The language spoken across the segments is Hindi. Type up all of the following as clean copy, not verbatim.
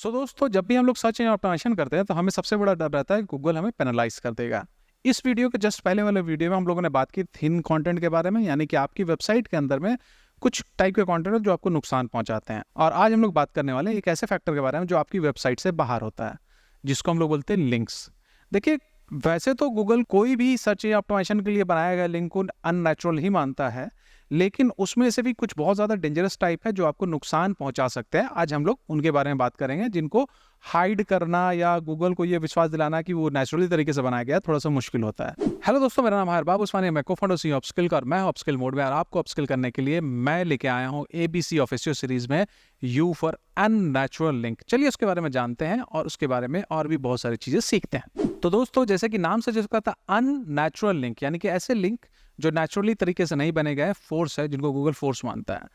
दोस्तों, जब भी हम लोग सर्च इंजन ऑप्टिमाइजेशन करते हैं तो हमें सबसे बड़ा डर रहता है गूगल हमें पेनलाइज कर देगा। इस वीडियो के जस्ट पहले वाले वीडियो में हम लोगों ने बात की थिन कंटेंट के बारे में, यानी कि आपकी वेबसाइट के अंदर में कुछ टाइप के कंटेंट है जो आपको नुकसान पहुंचाते हैं। और आज हम लोग बात करने वाले हैं एक ऐसे फैक्टर के बारे में जो आपकी वेबसाइट से बाहर होता है, जिसको हम लोग बोलते हैं लिंक्स। देखिए, वैसे तो गूगल कोई भी सर्च इंजन ऑप्टिमाइजेशन के लिए बनाया गया लिंक को अननेचुरल ही मानता है, लेकिन उसमें से भी कुछ बहुत ज़्यादा डेंजरस टाइप है जो आपको नुकसान पहुंचा सकते हैं। आज हम लोग उनके बारे में बात करेंगे, जिनको हाइड करना या गूगल को ये विश्वास दिलाना कि वो नेचुरली तरीके से बनाया गया थोड़ा सा मुश्किल होता है। हेलो दोस्तों, मेरा नाम है हरबाब उस्मानी, मैं को-फाउंडर CEO अपस्किल का, और मैं अपस्किल मोड में। और आपको अपस्किल करने के लिए मैं लेके आया हूँ ABC ऑफिशियल सीरीज में यू फॉर अननेचुरल लिंक। चलिए उसके बारे में जानते हैं और उसके बारे में और भी बहुत सारी चीजें सीखते हैं। तो दोस्तों, जैसे कि नाम से जिसका था अननेचुरल लिंक, यानी कि ऐसे लिंक जो नेचुरली तरीके से नहीं बने गए, फोर्स है, जिनको गूगल फोर्स मानता है।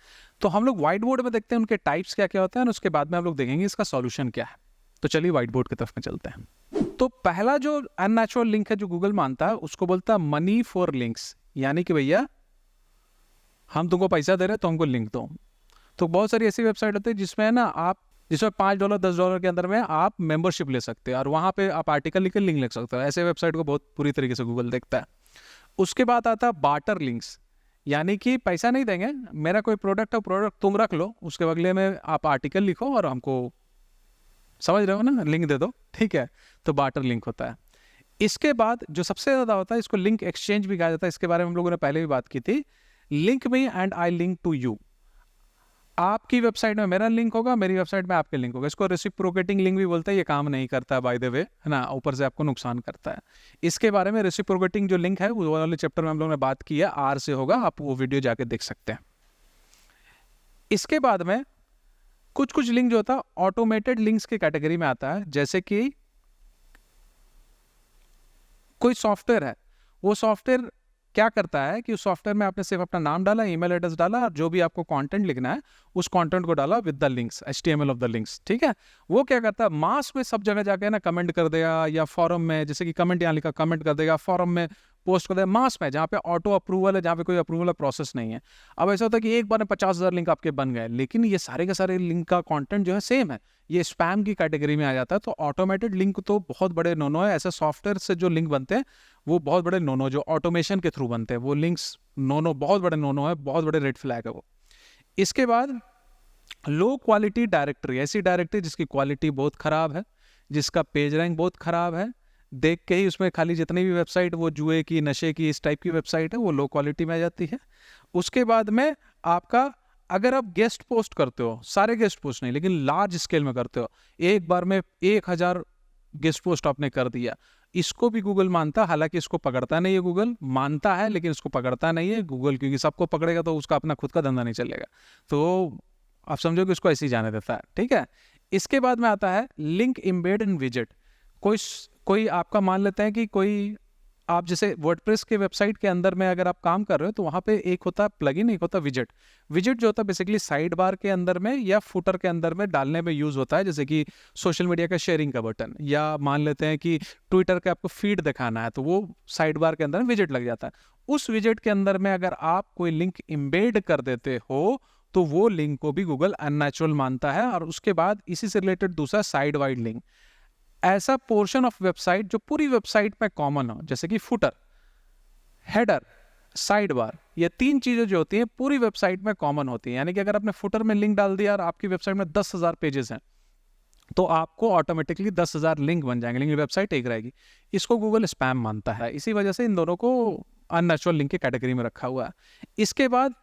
तो हम लोग व्हाइट बोर्ड में देखते हैं उनके टाइप्स क्या क्या होते हैं, और उसके बाद में हम लोग देखेंगे इसका सॉल्यूशन क्या है। तो चलिए व्हाइट बोर्ड की तरफ में चलते हैं। तो पहला जो अननेचुरल लिंक है जो गूगल मानता है, उसको बोलता है मनी फॉर लिंक्स, यानी कि भैया हम तुमको पैसा दे रहे हैं तो हमको लिंक दो। तो बहुत सारी ऐसी वेबसाइट होती है जिसमें ना आप जिसमें $5 $10 के अंदर में आप मेंबरशिप ले सकते हैं, और वहां पे आप आर्टिकल लिख के लिंक लिख सकते हो। ऐसे वेबसाइट को बहुत पूरी तरीके से गूगल देखता है। उसके बाद आता है बार्टर लिंक्स, यानी कि पैसा नहीं देंगे, मेरा कोई प्रोडक्ट है, प्रोडक्ट तुम रख लो, उसके बदले में आप आर्टिकल लिखो और हमको, समझ रहे हो ना, लिंक दे दो, ठीक है। तो बार्टर लिंक होता है। इसके बाद जो सबसे ज्यादा होता है, इसको लिंक एक्सचेंज भी कहा जाता है। इसके बारे में हम लोगों ने पहले भी बात की थी। Link me and I link to you, आपकी वेबसाइट में मेरा लिंक होगा, मेरी वेबसाइट में आपके लिंक होगा। इसको रेसिप्रोकेटिंग लिंक भी बोलते हैं। ये काम नहीं करता बाय द वे, है ना, ऊपर से आपको नुकसान करता है। इसके बारे में रेसिप्रोकेटिंग जो लिंक है वो वाले चैप्टर में हम लोगों ने बात की है, R से होगा, आप वो वीडियो जाके देख सकते हैं। इसके बाद में कुछ कुछ लिंक जो होता है ऑटोमेटेड लिंक्स की कैटेगरी में आता है। जैसे कि कोई सॉफ्टवेयर है, वो सॉफ्टवेयर क्या करता है कि उस सॉफ्टवेयर में आपने सिर्फ अपना नाम डाला, ईमेल एड्रेस डाला, और जो भी आपको कंटेंट लिखना है उस कंटेंट को डाला with the links, HTML of the links, ठीक है। वो क्या करता है, मास में सब जगह जाके ना कमेंट कर देगा, या फॉरम में, जैसे कि कमेंट यहाँ लिखा, कमेंट कर देगा, फॉरम में पोस्ट कर देगा, मास में, जहाँ पे ऑटो अप्रूवल है, जहाँ पे कोई अप्रूवल प्रोसेस नहीं है। अब ऐसा होता है कि एक बार में 50,000 लिंक आपके बन गए, लेकिन ये सारे के सारे लिंक का कंटेंट जो है सेम है, ये स्पैम की कैटेगरी में आ जाता है। तो ऑटोमेटेड लिंक तो बहुत बड़े नोनो है। ऐसे सॉफ्टवेयर से जो लिंक बनते हैं वो बहुत बड़े नोनो, जो ऑटोमेशन के थ्रू बनते हैं, वो लिंक्स नोनो, बहुत बड़े नोनो है, बहुत बड़े रेड फ्लैग है वो। इसके बाद लो क्वालिटी डायरेक्टरी, ऐसी डायरेक्टरी जिसकी क्वालिटी बहुत खराब है, जिसका पेज रैंक बहुत खराब है, देख के ही उसमें खाली जितनी भी वेबसाइट वो जुए की, नशे की, इस टाइप की वेबसाइट है, वो लो क्वालिटी में आ जाती है। उसके बाद में आपका, अगर आप गेस्ट पोस्ट करते हो, सारे गेस्ट पोस्ट नहीं लेकिन लार्ज स्केल में करते हो, एक बार में 1000 गेस्ट पोस्ट आपने कर दिया, इसको भी गूगल मानता है। हालांकि इसको पकड़ता नहीं है, गूगल मानता है लेकिन इसको पकड़ता नहीं है गूगल, क्योंकि सबको पकड़ेगा तो उसका अपना खुद का धंधा नहीं चलेगा। तो आप समझो कि उसको ऐसे ही जाने देता है, ठीक है। इसके बाद में आता है लिंक इम्बेड इन विजेट। कोई आपका मान लेते हैं कि कोई, आप जैसे वर्डप्रेस के वेबसाइट के अंदर में अगर आप काम कर रहे हो तो वहाँ पे एक होता प्लगइन, एक होता विजेट। विजेट जो होता है बेसिकली साइड बार के अंदर में या फुटर के अंदर में डालने में यूज होता है, जैसे कि सोशल मीडिया का शेयरिंग का बटन, या मान लेते हैं कि ट्विटर का आपको फीड दिखाना है तो वो साइड बार के अंदर में विजेट लग जाता है। उस विजेट के अंदर में अगर आप कोई लिंक इम्बेड कर देते हो तो वो लिंक को भी गूगल अननेचुरल मानता है। और उसके बाद इसी से रिलेटेड दूसरा साइड वाइड लिंक, ऐसा पोर्शन ऑफ वेबसाइट जो पूरी वेबसाइट में कॉमन हो, जैसे कि फुटर, हेडर, साइड बार, ये तीन चीजें जो होती हैं पूरी वेबसाइट में कॉमन होती हैं। यानी कि अगर आपने फुटर में लिंक डाल दिया और आपकी वेबसाइट में 10,000 पेजेस हैं तो आपको ऑटोमेटिकली 10,000 लिंक बन जाएंगे, लेकिन वेबसाइट एक रहेगी। इसको गूगल स्पैम मानता है, इसी वजह से इन दोनों को अननेचुरल लिंक की कैटेगरी में रखा हुआ है। इसके बाद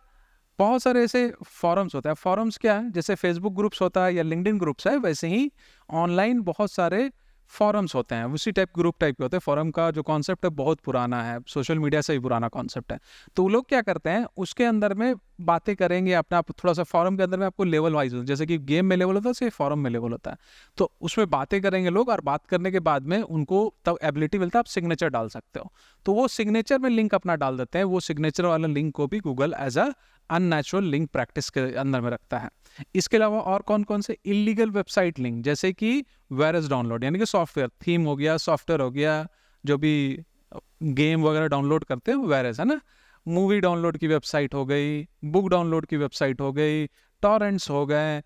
बहुत सारे ऐसे फॉरम्स होते हैं। फॉरम्स क्या है, जैसे फेसबुक ग्रुप्स होता है या लिंक्डइन ग्रुप्स है, वैसे ही ऑनलाइन बहुत सारे फॉरम्स होते हैं, उसी टाइप ग्रुप टाइप के होते हैं। फॉरम का जो कॉन्सेप्ट है बहुत पुराना है, सोशल मीडिया से भी पुराना कॉन्सेप्ट है। तो वो लोग क्या करते हैं, उसके अंदर में बातें करेंगे अपना, थोड़ा सा फॉरम के अंदर में आपको लेवल वाइज, जैसे कि गेम में लेवल होता है, सिर्फ फॉरम में लेवल होता है। तो उसमें बातें करेंगे लोग, और बात करने के बाद में उनको तब एबिलिटी मिलता है, आप सिग्नेचर डाल सकते हो। तो वो सिग्नेचर में लिंक अपना डाल देते हैं। वो सिग्नेचर वाला लिंक को भी Google as a unnatural link practice के अंदर में रखता है। इसके अलावा और कौन कौन से इलीगल वेबसाइट लिंक, जैसे कि वायरस डाउनलोड, यानी कि सॉफ्टवेयर, थीम हो गया, सॉफ्टवेयर हो गया, जो भी गेम वगैरह डाउनलोड करते हैं वायरस, है ना, मूवी डाउनलोड की वेबसाइट हो गई, बुक डाउनलोड की वेबसाइट हो गई, टॉरेंट्स हो गए,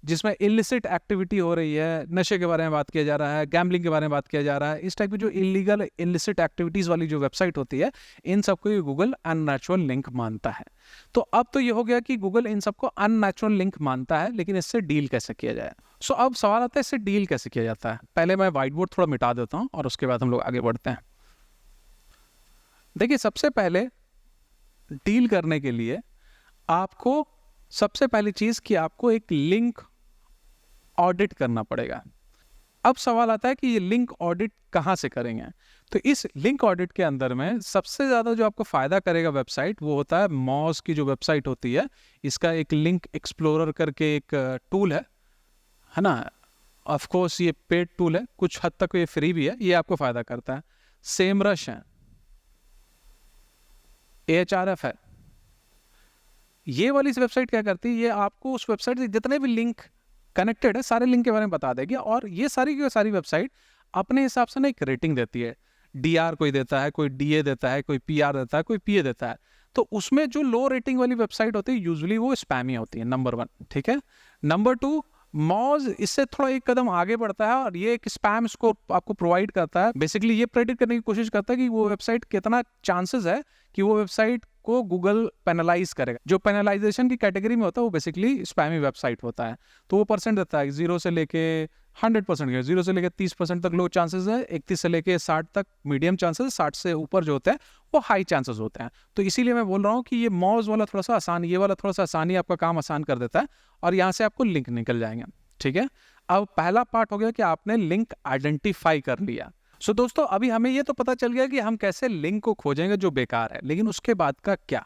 जिसमें इलिसिट एक्टिविटी हो रही है, नशे के बारे में बात किया जा रहा है, गैम्बलिंग के बारे में बात किया जा रहा है, इस टाइप की जो इलीगल इलिसिट एक्टिविटीज़ वाली जो वेबसाइट होती है, इन सबको ये गूगल अननेचुरल लिंक मानता है। तो अब तो ये हो गया कि गूगल इन सबको अननेचुरल लिंक मानता है, लेकिन इससे डील कैसे किया जाए। सो अब सवाल आता है इससे डील कैसे किया जाता है। पहले मैं व्हाइट बोर्ड थोड़ा मिटा देता हूँ और उसके बाद हम लोग आगे बढ़ते हैं। देखिए, सबसे पहले डील करने के लिए आपको सबसे पहली चीज़ कि आपको एक लिंक ऑडिट करना पड़ेगा। अब सवाल आता है कि ये लिंक ऑडिट कहाँ से करेंगे। तो इस लिंक ऑडिट के अंदर में सबसे ज़्यादा जो आपको फ़ायदा करेगा वेबसाइट, वो होता है मॉज की जो वेबसाइट होती है, इसका एक लिंक एक्सप्लोरर करके एक टूल है ना। ऑफ कोर्स ये पेड टूल है, कुछ हद तक ये फ्री भी है, ये आपको फ़ायदा करता है। सेमरश है, AHRF है। ये वाली वेबसाइट क्या करती है, ये आपको उस वेबसाइट से जितने भी लिंक कनेक्टेड है सारे लिंक के बारे में बता देगी, और ये सारी की सारी वेबसाइट अपने हिसाब से ना एक रेटिंग देती है। DR कोई देता है, कोई DA देता है, कोई PR देता है, कोई PA देता है। तो उसमें जो लो रेटिंग वाली वेबसाइट होती है यूजुअली वो स्पैमी होती है, नंबर 1, ठीक है। नंबर 2, मॉज इससे थोड़ा एक कदम आगे बढ़ता है और ये एक स्पैम स्कोर आपको प्रोवाइड करता है। बेसिकली ये प्रेडिक्ट करने की कोशिश करता है कि वो वेबसाइट कितना चांसेस है कि वो वेबसाइट को गूगल पेनलाइज करेगा। जो पेनलाइजेशन की कैटेगरी में होता है वो बेसिकली स्पैमी वेबसाइट होता है। तो वो परसेंट देता है 0 से लेके 100%, 0 से लेके 30% तक लो चांसेस है, 31 से लेके 60 तक मीडियम चांसेस, 60 से ऊपर जो होते हैं वो हाई चांसेस होते हैं। तो इसीलिए मैं बोल रहा हूँ कि ये मॉज वाला थोड़ा सा आसान, ये वाला थोड़ा सा आसानी आपका काम आसान कर देता है, और यहाँ से आपको लिंक निकल जाएंगे, ठीक है। अब पहला पार्ट हो गया कि आपने लिंक आइडेंटिफाई कर लिया। सो दोस्तों, अभी हमें ये तो पता चल गया कि हम कैसे लिंक को खोजेंगे जो बेकार है, लेकिन उसके बाद का क्या।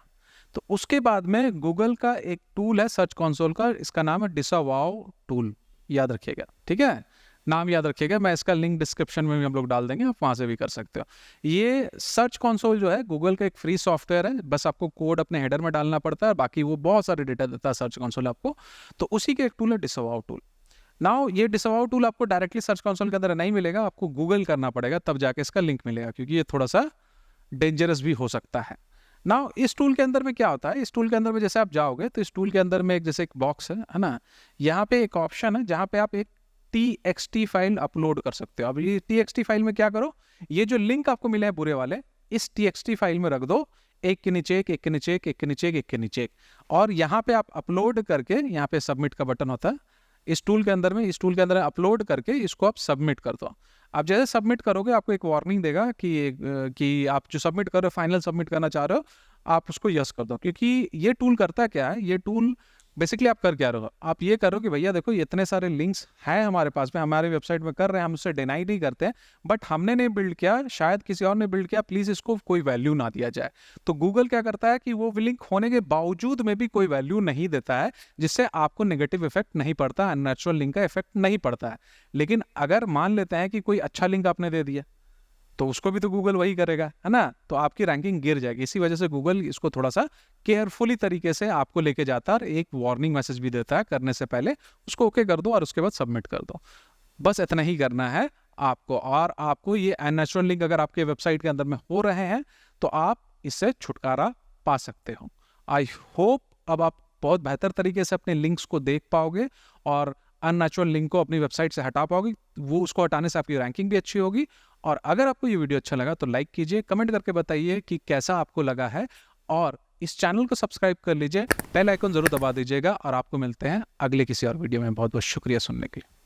तो उसके बाद में गूगल का एक टूल है सर्च कंसोल का, इसका नाम है डिसअवाउ टूल, याद रखिएगा, ठीक है, नाम याद रखिएगा। मैं इसका लिंक डिस्क्रिप्शन में भी हम लोग डाल देंगे, आप वहाँ से भी कर सकते हो। ये सर्च कंसोल जो है गूगल का एक फ्री सॉफ्टवेयर है, बस आपको कोड अपने हेडर में डालना पड़ता है, बाकी वो बहुत सारे डेटा देता है सर्च कंसोल आपको। तो उसी के एक टूल है डिसअवाउ टूल। नाउ ये डिसअवाउ टूल आपको डायरेक्टली सर्च कंसोल के अंदर नहीं मिलेगा, आपको गूगल करना पड़ेगा, तब जाके इसका लिंक मिलेगा, क्योंकि ये थोड़ा सा डेंजरस भी हो सकता है। नाउ इस टूल के अंदर में क्या होता है, इस टूल के अंदर में जैसे आप जाओगे तो इस टूल के अंदर में एक जैसे एक बॉक्स है ना, यहाँ पे एक ऑप्शन है जहाँ पे आप एक TXT फाइल अपलोड कर सकते हो। अब ये TXT फाइल में क्या करो, ये जो लिंक आपको मिले हैं पूरे वाले, इस TXT फाइल में रख दो, एक के नीचे एक, एक के नीचे एक, एक के नीचे एक, एक के नीचे एक, और यहाँ पे आप अपलोड करके, यहाँ पे सबमिट का बटन होता है इस टूल के अंदर में, इस टूल के अंदर अपलोड करके इसको आप सबमिट कर दो। आप जैसे सबमिट करोगे आपको एक वार्निंग देगा कि आप जो सबमिट कर रहे हो, फाइनल सबमिट करना चाह रहे हो, आप उसको यस कर दो। क्योंकि ये टूल करता क्या है, ये टूल बेसिकली आप कर क्या रहे हो, आप ये करो कि भैया देखो ये इतने सारे लिंक्स हैं हमारे पास में, हमारे वेबसाइट में कर रहे हैं, हम उससे डिनाई नहीं करते हैं, बट हमने नहीं बिल्ड किया, शायद किसी और ने बिल्ड किया, प्लीज़ इसको कोई वैल्यू ना दिया जाए। तो गूगल क्या करता है कि वो लिंक होने के बावजूद में भी कोई वैल्यू नहीं देता है, जिससे आपको नेगेटिव इफेक्ट नहीं पड़ता, अननेचुरल लिंक का इफेक्ट नहीं पड़ता है। लेकिन अगर मान लेते हैं कि कोई अच्छा लिंक आपने दे दिया, तो उसको भी तो गूगल वही करेगा, है ना, तो आपकी रैंकिंग गिर जाएगी। इसी वजह से गूगल इसको थोड़ा सा केयरफुली तरीके से आपको लेके जाता है, और एक वार्निंग मैसेज भी देता है करने से पहले, उसको ओके कर दो और उसके बाद सबमिट कर दो। बस इतना ही करना है आपको, और आपको ये अननेचुरल लिंक अगर आपके वेबसाइट के अंदर में हो रहे हैं तो आप इससे छुटकारा पा सकते हो। आई होप अब आप बहुत बेहतर तरीके से अपने लिंक्स को देख पाओगे और अननेचुरल लिंक को अपनी वेबसाइट से हटा पाओगे, वो उसको हटाने से आपकी रैंकिंग भी अच्छी होगी। और अगर आपको ये वीडियो अच्छा लगा तो लाइक कीजिए, कमेंट करके बताइए कि कैसा आपको लगा है, और इस चैनल को सब्सक्राइब कर लीजिए, बेल आइकन जरूर दबा दीजिएगा, और आपको मिलते हैं अगले किसी और वीडियो में। बहुत बहुत शुक्रिया सुनने के लिए।